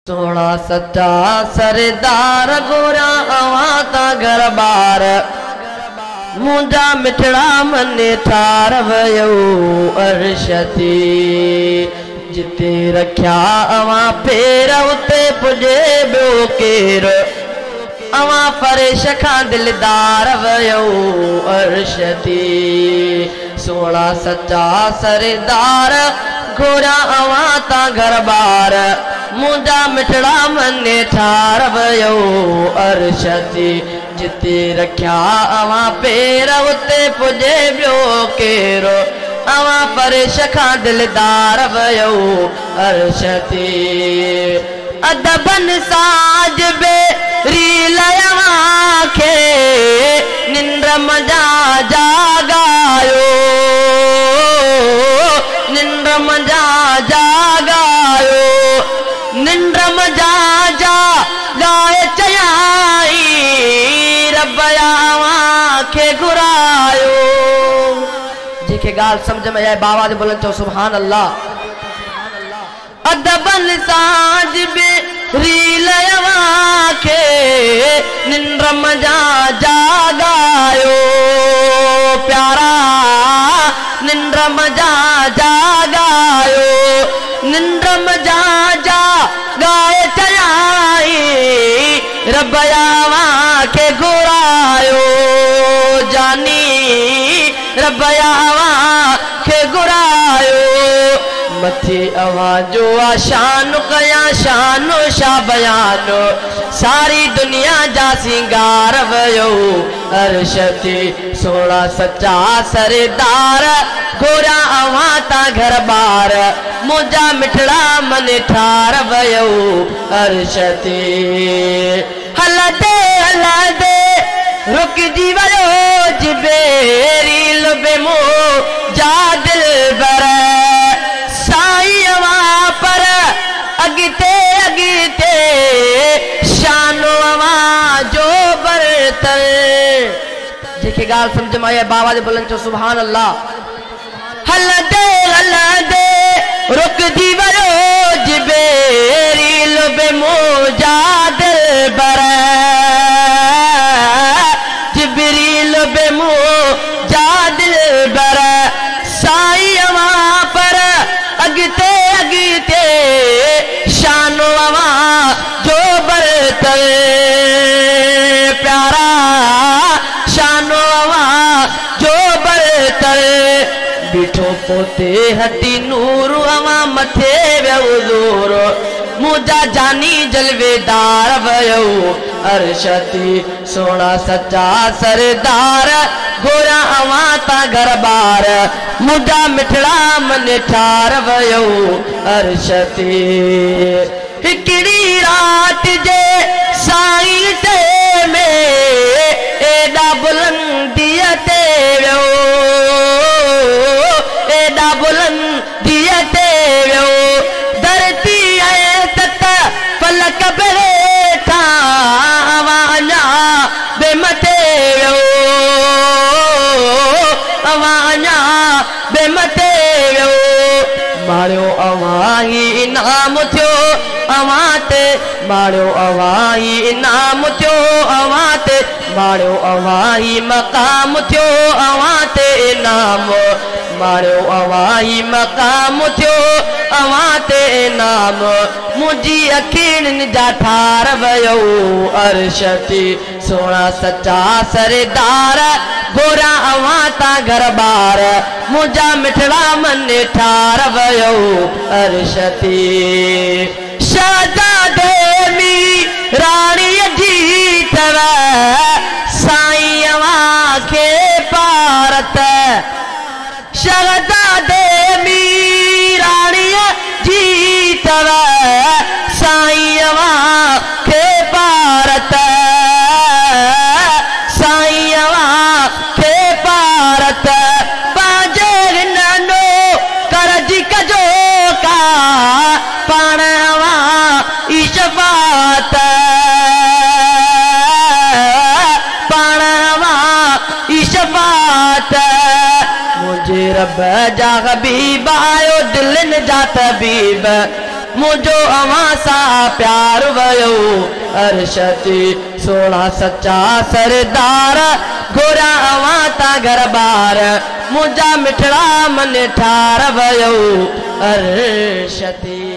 सोना सच्चा सरदार गोरा आवाता घर बार मुंजा मिठड़ा मने ठार वयो अर्शती जिते रख्या अवा फेर उते पुजे बियो केर अवा फरेश खां दिलदार वयो अर्शती सोना सच्चा सरदार गोरा आवाता घर बार मुंजा मिठड़ा मने ठार वयो अर्शती जिते रख्या अवा पेर उते पुजे बियो केरो अवा फरेश खां दिलदार वयो अर्शती अदबन साज बे रील खे निंद्र मजा जागायो निंद्र मजा जागायो निंद्र मजा जा गाए चयाई रब्बया के घुरायो जेके गाल समझ में आए बाबा बोलन चो सुभान अल्लाह अदबन साज बे रील के निंद्र मजा जागायो प्यारा निंद्र मजा जागायो निंद्र मजा जा गाए चयाई रब्बया के घुरायो जानी रब्बया के घुरायो मथे आवाजो आशान कया शानो शा बयानो सारी दुनिया जा सिंगार वयो अर्शती सोना सच्चा सरदार गोरा आवाता घर बार मुंजा मिठड़ा मने ठार वयो अर्शती हलदे रुक जी वयो जिबेरी लबे मो जा दिल बर साई अवा पर अगते अगते शानो अवा जो बरतर जेके गाल समझ में आए बाबा जे बोलन चो सुभान अल्लाह हलदे रुक जी वयो जिबेरी लबे मो जा दिल बर जिबरील बे मो जा दिल बर साई अवा पर अगते अगते शानो अवा जो बरतर प्यारा शानो अवा जो बरतर बिठो पोते हटी नूर अवा मथे व्यू जोर मुंजा जानी जलवेदार वयो अर्शती सोना सच्चा सरदार गोरा अवाता घर बार मुंजा मिठड़ा मने ठार वयो अर्शती हिकड़ी रात जे साईं ते में एडा बुलंदीअ ते वियो एडा बुलंदीअ ते वियो धरती फलक बेठा अवाना बेमते वियो अवाना बेमते वियो मारियो अवाही इनाम थियो अवाते मारियो अवाही इनाम थियो अवाते मारियो अवाही मकाम थियो अवाते इनाम मारियो अवाही मकाम थियो अवाते इनाम मुंजी अखिन जा ठार वयो अर्शती सोना सच्चा सरदार गोरा अवाता घर बार मुंजा मिठड़ा मने ठार वयो अर्शती शहजादे मी रानी जीतव साईं अवा के पारत शहजादे मी रानी जीतव साईं अवा के पारत साईं अवा के पारत पाजे ननो करज कजो का पाण अवा इशफात पाण अवा इशफात मुझे रब जा हबीब आयो दिल जा तबीब मुझो अवां सां प्यार वयो अरशती सोना सच्चा सरदार घोरा अवां ता घर बार मुझा मिठड़ा मन ठार वयो अरशती।